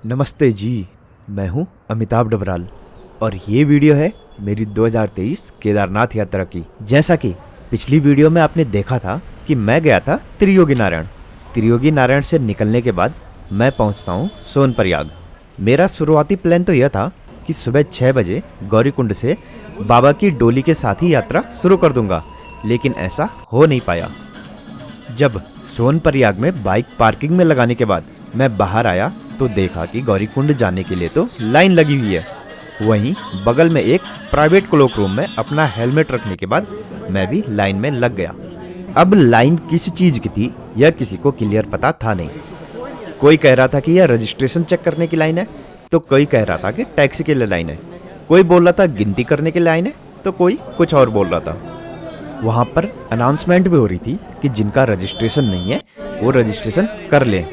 नमस्ते जी, मैं हूं अमिताभ डबराल और ये वीडियो है मेरी 2023 केदारनाथ यात्रा की। जैसा कि पिछली वीडियो में आपने देखा था कि मैं गया था त्रियोगी नारायण। त्रियोगी नारायण से निकलने के बाद मैं पहुंचता हूं सोनप्रयाग। मेरा शुरुआती प्लान तो यह था कि सुबह 6 बजे गौरीकुंड से बाबा की डोली के साथ ही यात्रा शुरू कर दूंगा, लेकिन ऐसा हो नहीं पाया। जब सोनप्रयाग में बाइक पार्किंग में लगाने के बाद मैं बाहर आया तो देखा कि गौरीकुंड जाने के लिए तो लाइन लगी हुई है। वहीं बगल में एक प्राइवेट क्लोक रूम में अपना हेलमेट रखने के बाद मैं भी लाइन में लग गया। अब लाइन किस चीज की थी यह किसी को क्लियर पता था नहीं। कोई कह रहा था कि यह रजिस्ट्रेशन चेक करने की लाइन है, तो कोई कह रहा था कि टैक्सी के लिए लाइन है, कोई बोल रहा था गिनती करने की लाइन है, तो कोई कुछ और बोल रहा था। वहाँ पर अनाउंसमेंट भी हो रही थी कि जिनका रजिस्ट्रेशन नहीं है वो रजिस्ट्रेशन कर लें।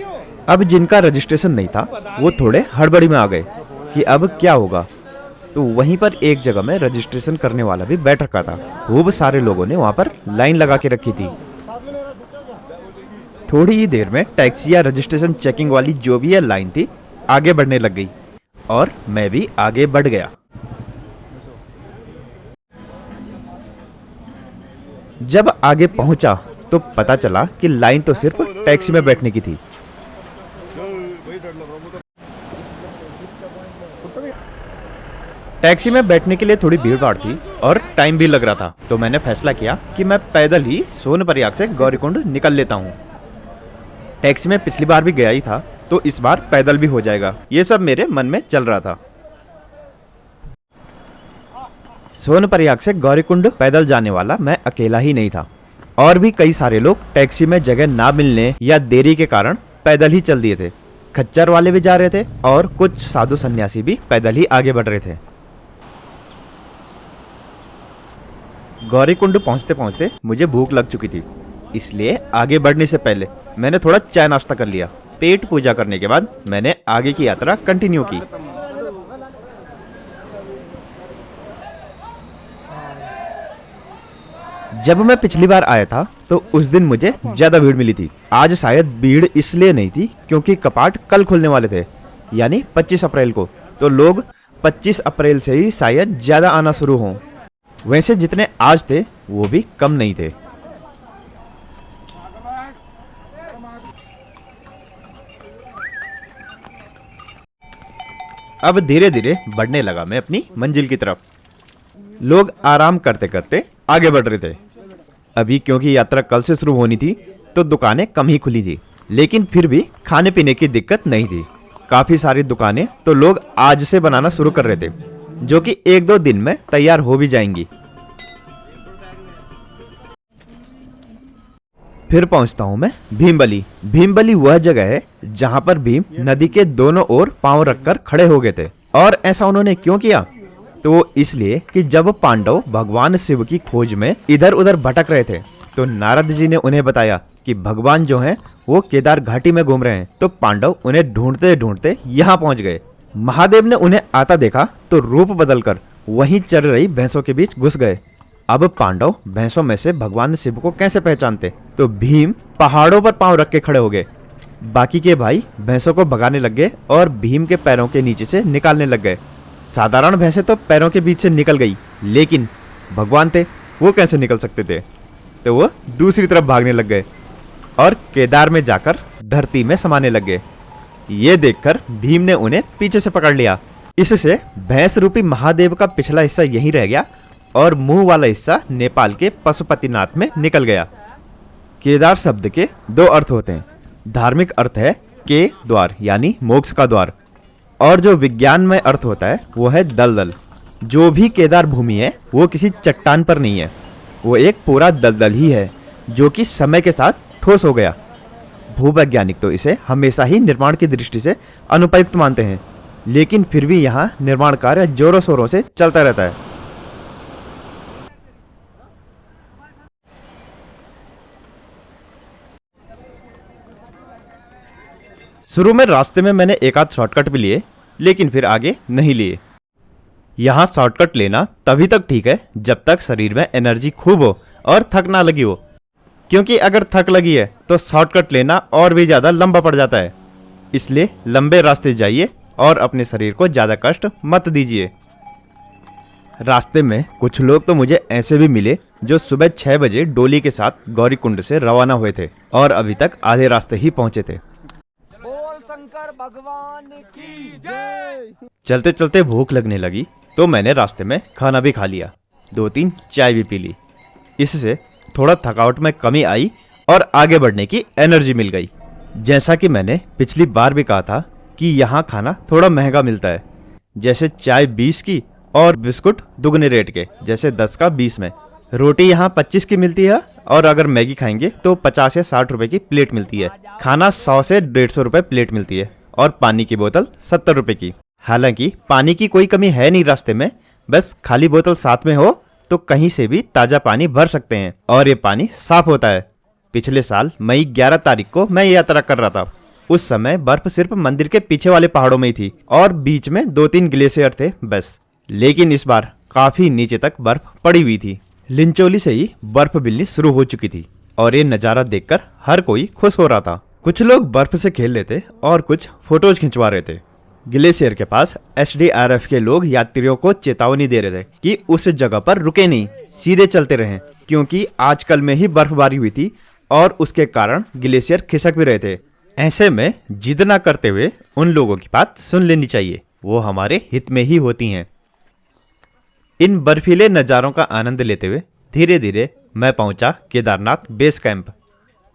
अब जिनका रजिस्ट्रेशन नहीं था वो थोड़े हड़बड़ी में आ गए कि अब क्या होगा। तो वहीं पर एक जगह में रजिस्ट्रेशन करने वाला भी बैठ रखा था। खूब सारे लोगों ने वहाँ पर लाइन लगा के रखी थी। थोड़ी ही देर में टैक्सी या रजिस्ट्रेशन चेकिंग वाली जो भी है लाइन थी आगे बढ़ने लग गई और मैं भी आगे बढ़ गया। जब आगे पहुंचा तो पता चला कि लाइन तो सिर्फ टैक्सी में बैठने की थी। टैक्सी में बैठने के लिए थोड़ी भीड़ भाड़ थी और टाइम भी लग रहा था, तो मैंने फैसला किया कि मैं पैदल ही सोनप्रयाग से गौरीकुंड निकल लेता हूँ। टैक्सी में पिछली बार भी गया ही था, तो इस बार पैदल भी हो जाएगा, ये सब मेरे मन में चल रहा था। सोनप्रयाग से गौरीकुंड पैदल जाने वाला मैं अकेला ही नहीं था, और भी कई सारे लोग टैक्सी में जगह ना मिलने या देरी के कारण पैदल ही चल दिए थे। खच्चर वाले भी जा रहे थे और कुछ साधु सन्यासी भी पैदल ही आगे बढ़ रहे थे। गौरीकुंड पहुंचते पहुंचते मुझे भूख लग चुकी थी, इसलिए आगे बढ़ने से पहले मैंने थोड़ा चाय नाश्ता कर लिया। पेट पूजा करने के बाद मैंने आगे की यात्रा कंटिन्यू की। जब मैं पिछली बार आया था तो उस दिन मुझे ज्यादा भीड़ मिली थी। आज शायद भीड़ इसलिए नहीं थी क्योंकि कपाट कल खुलने वाले थे, यानी 25 अप्रैल को, तो लोग 25 अप्रैल से ही शायद ज्यादा आना शुरू हों। वैसे जितने आज थे वो भी कम नहीं थे। अब धीरे धीरे बढ़ने लगा मैं अपनी मंजिल की तरफ। लोग आराम करते करते आगे बढ़ रहे थे। अभी क्योंकि यात्रा कल से शुरू होनी थी तो दुकानें कम ही खुली थी, लेकिन फिर भी खाने पीने की दिक्कत नहीं थी। काफी सारी दुकानें तो लोग आज से बनाना शुरू कर रहे थे, जो कि 1-2 दिन में तैयार हो भी जाएंगी। फिर पहुंचता हूं मैं भीमबली। भीमबली वह जगह है जहां पर भीम नदी के दोनों ओर पांव रखकर खड़े हो गए थे। और ऐसा उन्होंने क्यों किया? तो इसलिए कि जब पांडव भगवान शिव की खोज में इधर उधर भटक रहे थे तो नारद जी ने उन्हें बताया कि भगवान जो हैं वो केदार घाटी में घूम रहे हैं। तो पांडव उन्हें ढूंढते ढूंढते यहाँ पहुंच गए। महादेव ने उन्हें आता देखा तो रूप बदलकर वहीं चल रही भैंसों के बीच घुस गए। अब पांडव भैंसों में से भगवान शिव को कैसे पहचानते? तो भीम पहाड़ों पर पांव रख के खड़े हो गए। बाकी के भाई भैंसों को भगाने लग गए और भीम के पैरों के नीचे से निकालने लग गए। साधारण भैंसें तो पैरों के बीच से निकल गई, लेकिन भगवान थे, वो कैसे निकल सकते थे? तो वो दूसरी तरफ भागने लग गए और केदार में जाकर धरती में समाने लग गए। ये देखकर भीम ने उन्हें पीछे से पकड़ लिया। इससे भैंस रूपी महादेव का पिछला हिस्सा यहीं रह गया और मुंह वाला हिस्सा नेपाल के पशुपतिनाथ में निकल गया। केदार शब्द के 2 अर्थ होते हैं। धार्मिक अर्थ है के द्वार, यानी मोक्ष का द्वार, और जो विज्ञान में अर्थ होता है वो है दलदल। जो भी केदार भूमि है वो किसी चट्टान पर नहीं है, वो एक पूरा दलदल ही है जो कि समय के साथ ठोस हो गया। भूवैज्ञानिक तो इसे हमेशा ही निर्माण की दृष्टि से अनुपयुक्त मानते हैं, लेकिन फिर भी यहाँ निर्माण कार्य जोरों शोरों से चलता रहता है। शुरू में रास्ते में मैंने एक आध शॉर्टकट भी लिए, लेकिन फिर आगे नहीं लिए। यहाँ शॉर्टकट लेना तभी तक ठीक है जब तक शरीर में एनर्जी खूब हो और थक ना लगी हो, क्योंकि अगर थक लगी है तो शॉर्टकट लेना और भी ज़्यादा लंबा पड़ जाता है। इसलिए लंबे रास्ते जाइए और अपने शरीर को ज्यादा कष्ट मत दीजिए। रास्ते में कुछ लोग तो मुझे ऐसे भी मिले जो सुबह 6 बजे डोली के साथ गौरीकुंड से रवाना हुए थे और अभी तक आधे रास्ते ही पहुंचे थे। बोल शंकर भगवान की जय। चलते चलते भूख लगने लगी तो मैंने रास्ते में खाना भी खा लिया, 2-3 चाय भी पी ली। इससे थोड़ा थकावट में कमी आई और आगे बढ़ने की एनर्जी मिल गई। जैसा कि मैंने पिछली बार भी कहा था कि यहाँ खाना थोड़ा महंगा मिलता है, जैसे चाय 20 की और बिस्कुट दुगने रेट के, जैसे 10 का 20 में। रोटी यहाँ 25 की मिलती है और अगर मैगी खाएंगे तो 50 या 60 रुपए की प्लेट मिलती है। खाना 100 से 150 रुपए प्लेट मिलती है और पानी की बोतल 70 रुपए की। हालांकि पानी की कोई कमी है नहीं रास्ते में, बस खाली बोतल साथ में हो तो कहीं से भी ताजा पानी भर सकते हैं और ये पानी साफ होता है। पिछले साल मई 11 तारीख को मैं ये यात्रा कर रहा था। उस समय बर्फ सिर्फ मंदिर के पीछे वाले पहाड़ों में ही थी और बीच में 2-3 ग्लेशियर थे बस। लेकिन इस बार काफी नीचे तक बर्फ पड़ी हुई थी। लिंचोली से ही बर्फ मिलनी शुरू हो चुकी थी और ये नज़ारा देखकर हर कोई खुश हो रहा था। कुछ लोग बर्फ से खेल रहे थे और कुछ फोटोज खिंचवा रहे थे। ग्लेशियर के पास SDRF के लोग यात्रियों को चेतावनी दे रहे थे कि उस जगह पर रुके नहीं, सीधे चलते रहें, क्योंकि आज कल में ही बर्फबारी हुई थी और उसके कारण ग्लेशियर खिसक भी रहे थे। ऐसे में जिद ना करते हुए उन लोगों की बात सुन लेनी चाहिए, वो हमारे हित में ही होती हैं। इन बर्फीले नज़ारों का आनंद लेते हुए धीरे धीरे मैं पहुंचा केदारनाथ बेस कैंप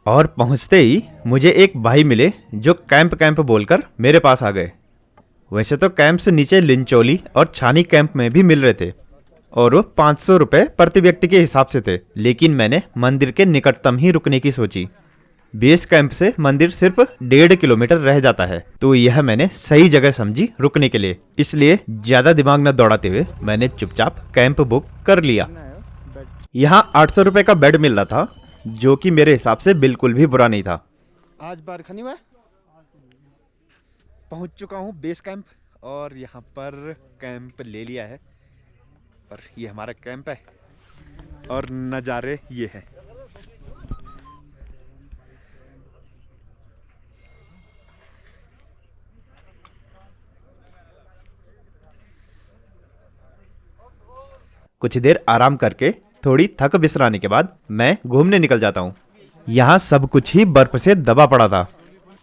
और पहुंचते ही मुझे एक भाई मिले जो कैंप बोलकर मेरे पास आ गए। वैसे तो कैंप से नीचे लिंचोली और छानी कैंप में भी मिल रहे थे और वो 500 रुपये प्रति व्यक्ति के हिसाब से थे, लेकिन मैंने मंदिर के निकटतम ही रुकने की सोची। बेस कैंप से मंदिर सिर्फ 1.5 किलोमीटर रह जाता है, तो यह मैंने सही जगह समझी रुकने के लिए। इसलिए ज्यादा दिमाग न दौड़ाते हुए मैंने चुपचाप कैंप बुक कर लिया। यहाँ 800 रुपये का बेड मिल रहा था, जो कि मेरे हिसाब से बिल्कुल भी बुरा नहीं था। आज बारखनी में पहुंच चुका हूँ बेस कैंप और यहाँ पर कैंप ले लिया है और ये हमारा कैंप है और नज़ारे ये है। कुछ देर आराम करके थोड़ी थक बिसराने के बाद मैं घूमने निकल जाता हूँ। यहाँ सब कुछ ही बर्फ से दबा पड़ा था।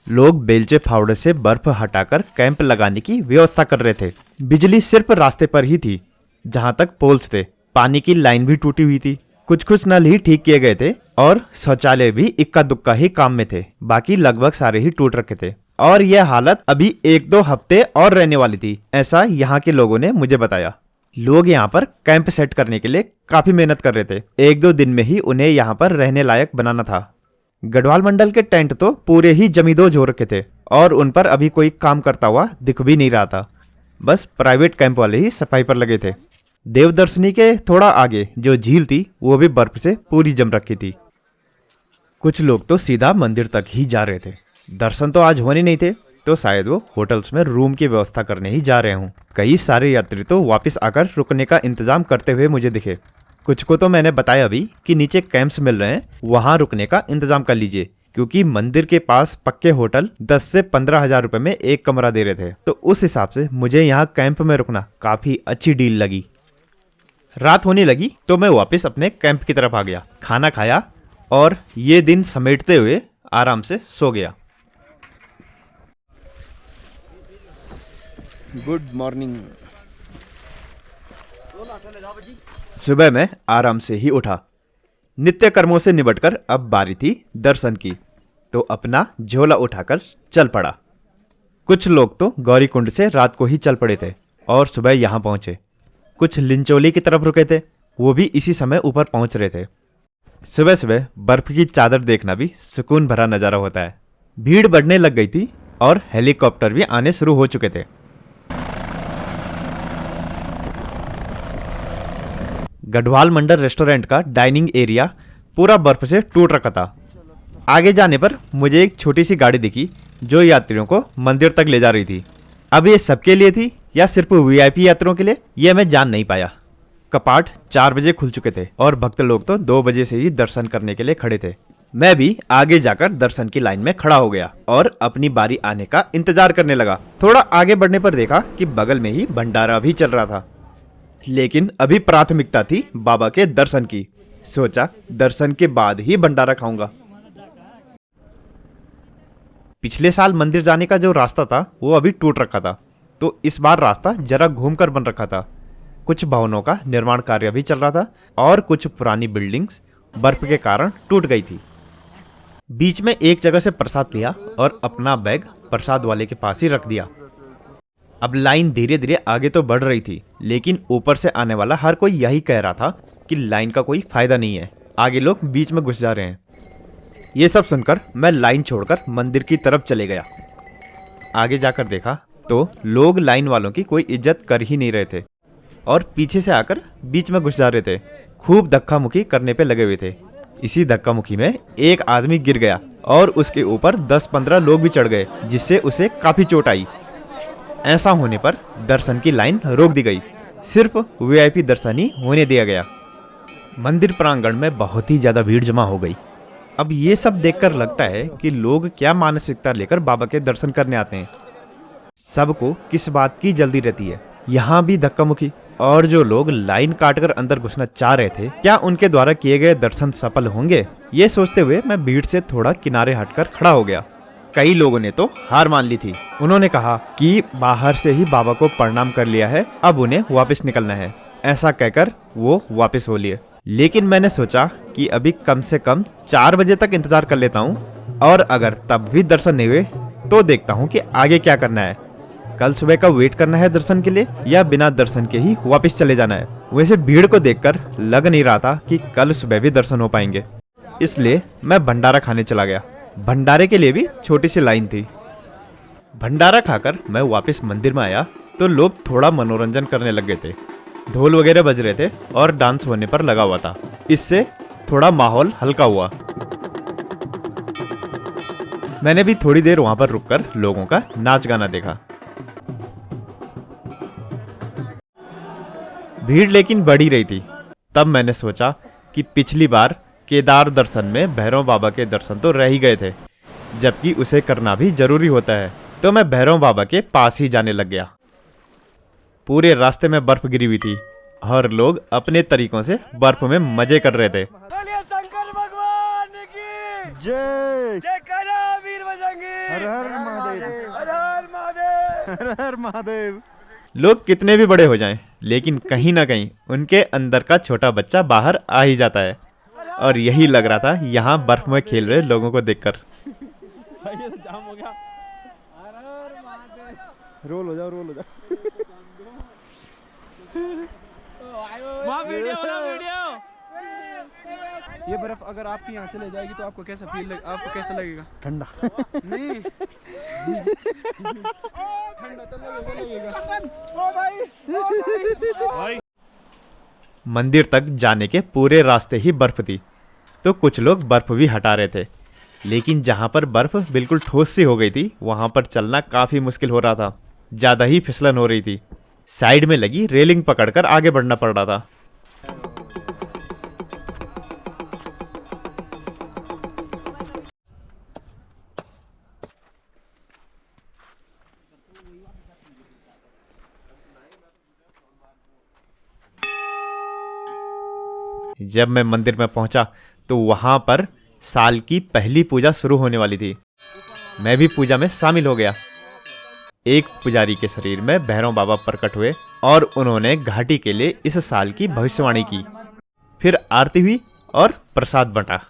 लोग बेलचे फावड़े से बर्फ हटाकर कैंप लगाने की व्यवस्था कर रहे थे। बिजली सिर्फ रास्ते पर ही थी जहाँ तक पोल्स थे। पानी की लाइन भी टूटी हुई थी, कुछ नल ही ठीक किए गए थे और शौचालय भी इक्का दुक्का ही काम में थे, बाकी लगभग सारे ही टूट रखे थे। और यह हालत अभी 1-2 हफ्ते और रहने वाली थी, ऐसा यहाँ के लोगों ने मुझे बताया। लोग यहाँ पर कैंप सेट करने के लिए काफी मेहनत कर रहे थे। 1-2 दिन में ही उन्हें यहाँ पर रहने लायक बनाना था। गढ़वाल मंडल के टेंट तो पूरे ही जमींदोज हो रखे थे और उन पर अभी कोई काम करता हुआ दिख भी नहीं रहा था। बस प्राइवेट कैंप वाले ही सफाई पर लगे थे। देवदर्शनी के थोड़ा आगे जो झील थी वो भी बर्फ से पूरी जम रखी थी। कुछ लोग तो सीधा मंदिर तक ही जा रहे थे। दर्शन तो आज होने नहीं थे, तो शायद वो होटल्स में रूम की व्यवस्था करने ही जा रहे हों। कई सारे यात्री तो वापस आकर रुकने का इंतजाम करते हुए मुझे दिखे। कुछ को तो मैंने बताया भी कि नीचे कैंप्स मिल रहे हैं, वहां रुकने का इंतजाम कर लीजिए, क्योंकि मंदिर के पास पक्के होटल 10 से 15 हजार रुपए में एक कमरा दे रहे थे। तो उस हिसाब से मुझे यहाँ कैंप में रुकना काफी अच्छी डील लगी। रात होने लगी तो मैं वापस अपने कैंप की तरफ आ गया, खाना खाया और ये दिन समेटते हुए आराम से सो गया। Good morning. सुबह में आराम से ही उठा। नित्य कर्मों से निबटकर अब बारी थी दर्शन की, तो अपना झोला उठाकर चल पड़ा। कुछ लोग तो गौरीकुंड से रात को ही चल पड़े थे और सुबह यहाँ पहुंचे। कुछ लिंचोली की तरफ रुके थे, वो भी इसी समय ऊपर पहुंच रहे थे। सुबह सुबह बर्फ की चादर देखना भी सुकून भरा नजारा होता है। भीड़ बढ़ने लग गई थी और हेलीकॉप्टर भी आने शुरू हो चुके थे। गढ़वाल मंडल रेस्टोरेंट का डाइनिंग एरिया पूरा बर्फ से टूट रखा था। आगे जाने पर मुझे एक छोटी सी गाड़ी दिखी जो यात्रियों को मंदिर तक ले जा रही थी। अब ये सबके लिए थी या सिर्फ वीआईपी यात्रियों के लिए, यह मैं जान नहीं पाया। कपाट 4 बजे खुल चुके थे और भक्त लोग तो 2 बजे से ही दर्शन करने के लिए खड़े थे। मैं भी आगे जाकर दर्शन की लाइन में खड़ा हो गया और अपनी बारी आने का इंतजार करने लगा। थोड़ा आगे बढ़ने पर देखा कि बगल में ही भंडारा भी चल रहा था, लेकिन अभी प्राथमिकता थी बाबा के दर्शन की। सोचा दर्शन के बाद ही भंडारा खाऊंगा। पिछले साल मंदिर जाने का जो रास्ता था वो अभी टूट रखा था, तो इस बार रास्ता जरा घूमकर बन रखा था। कुछ भवनों का निर्माण कार्य भी चल रहा था और कुछ पुरानी बिल्डिंग्स बर्फ के कारण टूट गई थी। बीच में एक जगह से प्रसाद लिया और अपना बैग प्रसाद वाले के पास ही रख दिया। अब लाइन धीरे धीरे आगे तो बढ़ रही थी, लेकिन ऊपर से आने वाला हर कोई यही कह रहा था कि लाइन का कोई फायदा नहीं है, आगे लोग बीच में घुस जा रहे हैं। ये सब सुनकर मैं लाइन छोड़कर मंदिर की तरफ चले गया। आगे जाकर देखा तो लोग लाइन वालों की कोई इज्जत कर ही नहीं रहे थे और पीछे से आकर बीच में घुस जा रहे थे। खूब धक्का मुक्की करने पे लगे हुए थे। इसी धक्का मुक्की में एक आदमी गिर गया और उसके ऊपर 10-15 लोग भी चढ़ गए, जिससे उसे काफी चोट आई। ऐसा होने पर दर्शन की लाइन रोक दी गई, सिर्फ वीआईपी दर्शन ही होने दिया गया। मंदिर प्रांगण में बहुत ही ज्यादा भीड़ जमा हो गई। अब ये सब देखकर लगता है कि लोग क्या मानसिकता लेकर बाबा के दर्शन करने आते हैं। सबको किस बात की जल्दी रहती है। यहाँ भी धक्का मुक्की, और जो लोग लाइन काटकर अंदर घुसना चाह रहे थे, क्या उनके द्वारा किए गए दर्शन सफल होंगे? ये सोचते हुए मैं भीड़ से थोड़ा किनारे हटकर खड़ा हो गया। कई लोगों ने तो हार मान ली थी। उन्होंने कहा कि बाहर से ही बाबा को प्रणाम कर लिया है, अब उन्हें वापस निकलना है। ऐसा कहकर वो वापस हो लिए। लेकिन मैंने सोचा कि अभी कम से कम 4 बजे तक इंतजार कर लेता हूँ, और अगर तब भी दर्शन नहीं हुए तो देखता हूँ कि आगे क्या करना है। कल सुबह का वेट करना है दर्शन के लिए या बिना दर्शन के ही वापस चले जाना है। वैसे भीड़ को देखकर लग नहीं रहा था कि कल सुबह भी दर्शन हो पाएंगे, इसलिए मैं भंडारा खाने चला गया। भंडारे के लिए भी छोटी सी लाइन थी। भंडारा खाकर मैं वापस मंदिर में आया तो लोग थोड़ा मनोरंजन करने लग गए थे। ढोल वगैरह बज रहे थे और डांस होने पर लगा हुआ था। इससे थोड़ा माहौल हल्का हुआ। मैंने भी थोड़ी देर वहां पर रुककर लोगों का नाच गाना देखा। भीड़ लेकिन बढ़ ही रही थी। तब मैंने सोचा कि पिछली बार केदार दर्शन में भैरव बाबा के दर्शन तो रह ही गए थे, जबकि उसे करना भी जरूरी होता है, तो मैं भैरव बाबा के पास ही जाने लग गया। पूरे रास्ते में बर्फ गिरी हुई थी और लोग अपने तरीकों से बर्फ में मजे कर रहे थे। बोलिए शंकर भगवान की जय। जय करा वीर बजरंगी। हर हर महादेव। हर हर महादेव। हर हर महादेव। लोग कितने भी बड़े हो जाएं, लेकिन कहीं ना कहीं उनके अंदर का छोटा बच्चा बाहर आ ही जाता है, और यही लग रहा था यहाँ बर्फ में खेल रहे लोगों को देखकर। जाम हो गया। हर हर महादेव। रोल हो जाओ, रोल हो जाओ। वहाँ वीडियो वाला वीडियो। ये बर्फ अगर आपकी यहाँ चले जाएगी तो आपको कैसा आपको कैसा लगेगा? ठंडा। नहीं ठंडा तो लगेगा। ओ भाई। मंदिर तक जाने के पूरे रास्ते ही बर्फ थी, तो कुछ लोग बर्फ भी हटा रहे थे, लेकिन जहाँ पर बर्फ बिल्कुल ठोस सी हो गई थी वहाँ पर चलना काफी मुश्किल हो रहा था। ज्यादा ही फिसलन हो रही थी। साइड में लगी रेलिंग पकड़कर आगे बढ़ना पड़ रहा था। जब मैं मंदिर में पहुंचा तो वहां पर साल की पहली पूजा शुरू होने वाली थी। मैं भी पूजा में शामिल हो गया। एक पुजारी के शरीर में भैरव बाबा प्रकट हुए और उन्होंने घाटी के लिए इस साल की भविष्यवाणी की। फिर आरती हुई और प्रसाद बंटा।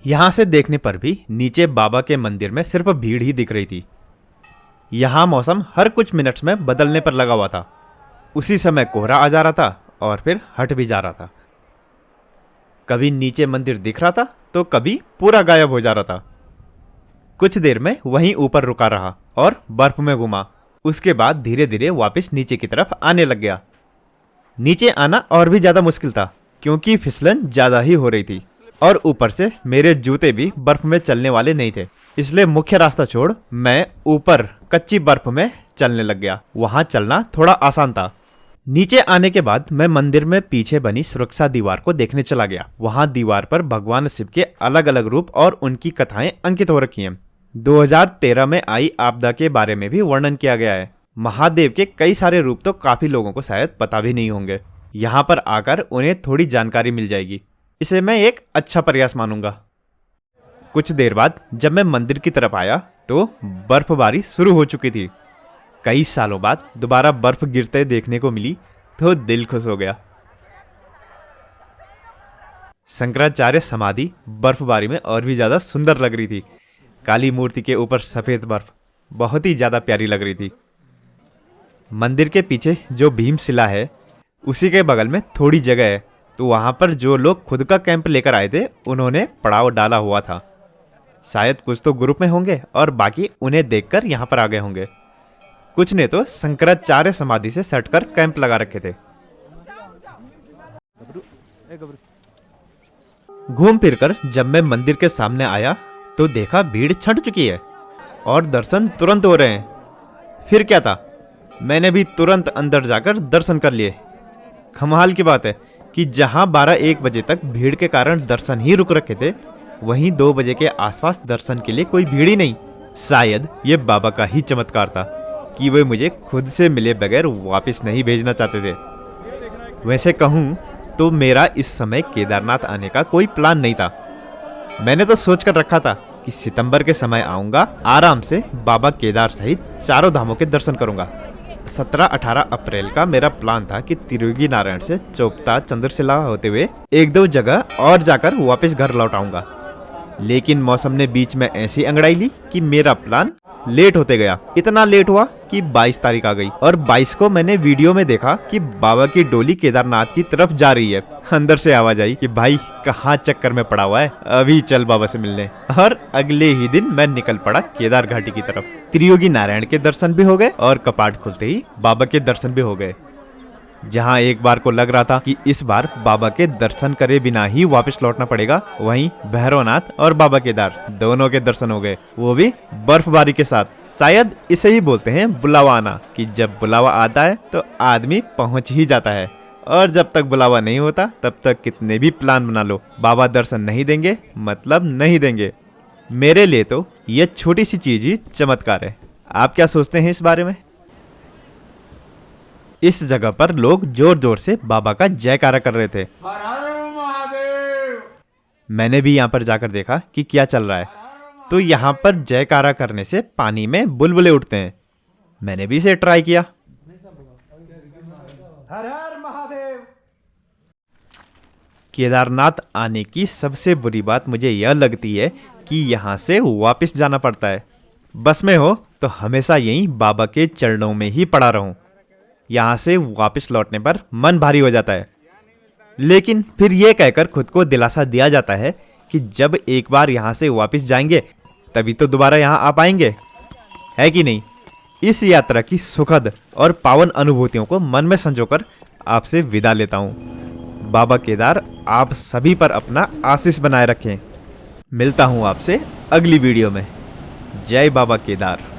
यहां से देखने पर भी नीचे बाबा के मंदिर में सिर्फ भीड़ ही दिख रही थी। यहां मौसम हर कुछ मिनट्स में बदलने पर लगा हुआ था। उसी समय कोहरा आ जा रहा था और फिर हट भी जा रहा था। कभी नीचे मंदिर दिख रहा था तो कभी पूरा गायब हो जा रहा था। कुछ देर में वहीं ऊपर रुका रहा और बर्फ में घुमा। उसके बाद धीरे धीरे वापस नीचे की तरफ आने लग गया। नीचे आना और भी ज्यादा मुश्किल था क्योंकि फिसलन ज्यादा ही हो रही थी और ऊपर से मेरे जूते भी बर्फ में चलने वाले नहीं थे। इसलिए मुख्य रास्ता छोड़ मैं ऊपर कच्ची बर्फ में चलने लग गया। वहां चलना थोड़ा आसान था नीचे आने के बाद मैं मंदिर में पीछे बनी सुरक्षा दीवार को देखने चला गया। वहां दीवार पर भगवान शिव के अलग अलग रूप और उनकी कथाएं अंकित हो रखी हैं। 2013 में आई आपदा के बारे में भी वर्णन किया गया है। महादेव के कई सारे रूप तो काफी लोगों को शायद पता भी नहीं होंगे। यहाँ पर आकर उन्हें थोड़ी जानकारी मिल जाएगी। इसे मैं एक अच्छा प्रयास मानूंगा। कुछ देर बाद जब मैं मंदिर की तरफ आया तो बर्फबारी शुरू हो चुकी थी। कई सालों बाद दोबारा बर्फ गिरते देखने को मिली तो दिल खुश हो गया। शंकराचार्य समाधि बर्फबारी में और भी ज्यादा सुंदर लग रही थी। काली मूर्ति के ऊपर सफेद बर्फ बहुत ही ज्यादा प्यारी लग रही थी। मंदिर के पीछे जो भीमशिला है उसी के बगल में थोड़ी जगह है, तो वहां पर जो लोग खुद का कैंप लेकर आए थे उन्होंने पड़ाव डाला हुआ था। शायद कुछ तो ग्रुप में होंगे और बाकी उन्हें देखकर यहाँ पर आ गए होंगे। कुछ ने तो शंकराचार्य समाधि से सटकर कैंप लगा रखे थे। घूम फिरकर जब मैं मंदिर के सामने आया तो देखा भीड़ छट चुकी है और दर्शन तुरंत हो रहे हैं। फिर क्या था, मैंने भी तुरंत अंदर जाकर दर्शन कर लिए। कमाल की बात है कि जहां 12-1 बजे तक भीड़ के कारण दर्शन ही रुक रखे थे, वहीं 2 बजे के आसपास दर्शन के लिए कोई भीड़ ही नहीं। शायद ये बाबा का ही चमत्कार था कि वे मुझे खुद से मिले बगैर वापस नहीं भेजना चाहते थे। वैसे कहूँ तो मेरा इस समय केदारनाथ आने का कोई प्लान नहीं था। मैंने तो सोच कर रखा था कि सितंबर के समय आऊँगा, आराम से बाबा केदार सहित चारों धामों के दर्शन करूँगा। 17-18 अप्रैल का मेरा प्लान था कि त्रियोगी नारायण से चोपता चंद्रशिला होते हुए 1-2 जगह और जाकर वापस घर लौट आऊँगा। लेकिन मौसम ने बीच में ऐसी अंगड़ाई ली कि मेरा प्लान लेट होते गया। इतना लेट हुआ कि 22 तारीख आ गई और 22 को मैंने वीडियो में देखा कि बाबा की डोली केदारनाथ की तरफ जा रही है। अंदर से आवाज आई कि भाई कहाँ चक्कर में पड़ा हुआ है, अभी चल बाबा से मिलने। और अगले ही दिन मैं निकल पड़ा केदार घाटी की तरफ। त्रियोगी नारायण के दर्शन भी हो गए और कपाट खुलते ही बाबा के दर्शन भी हो गए। जहां एक बार को लग रहा था कि इस बार बाबा के दर्शन करे बिना ही वापस लौटना पड़ेगा, वहीं भैरवनाथ और बाबा केदार दोनों के दर्शन हो गए, वो भी बर्फबारी के साथ। शायद इसे ही बोलते हैं बुलावा आना, कि जब बुलावा आता है तो आदमी पहुंच ही जाता है, और जब तक बुलावा नहीं होता तब तक कितने भी प्लान बना लो, बाबा दर्शन नहीं देंगे मतलब नहीं देंगे। मेरे लिए तो ये छोटी सी चीज ही चमत्कार है। आप क्या सोचते हैं इस बारे में? इस जगह पर लोग जोर जोर से बाबा का जयकारा कर रहे थे। मैंने भी यहाँ पर जाकर देखा कि क्या चल रहा है, तो यहाँ पर जयकारा करने से पानी में बुलबुले उठते हैं। मैंने भी इसे ट्राई किया। हर हर महादेव। केदारनाथ आने की सबसे बुरी बात मुझे यह लगती है कि यहाँ से वापस जाना पड़ता है। बस में हो तो हमेशा यहीं बाबा के चरणों में ही पड़ा रहूं। यहाँ से वापस लौटने पर मन भारी हो जाता है, लेकिन फिर यह कहकर खुद को दिलासा दिया जाता है कि जब एक बार यहाँ से वापस जाएंगे तभी तो दोबारा यहाँ आ पाएंगे, है कि नहीं? इस यात्रा की सुखद और पावन अनुभूतियों को मन में संजोकर आपसे विदा लेता हूँ। बाबा केदार आप सभी पर अपना आशीष बनाए रखें। मिलता हूँ आपसे अगली वीडियो में। जय बाबा केदार।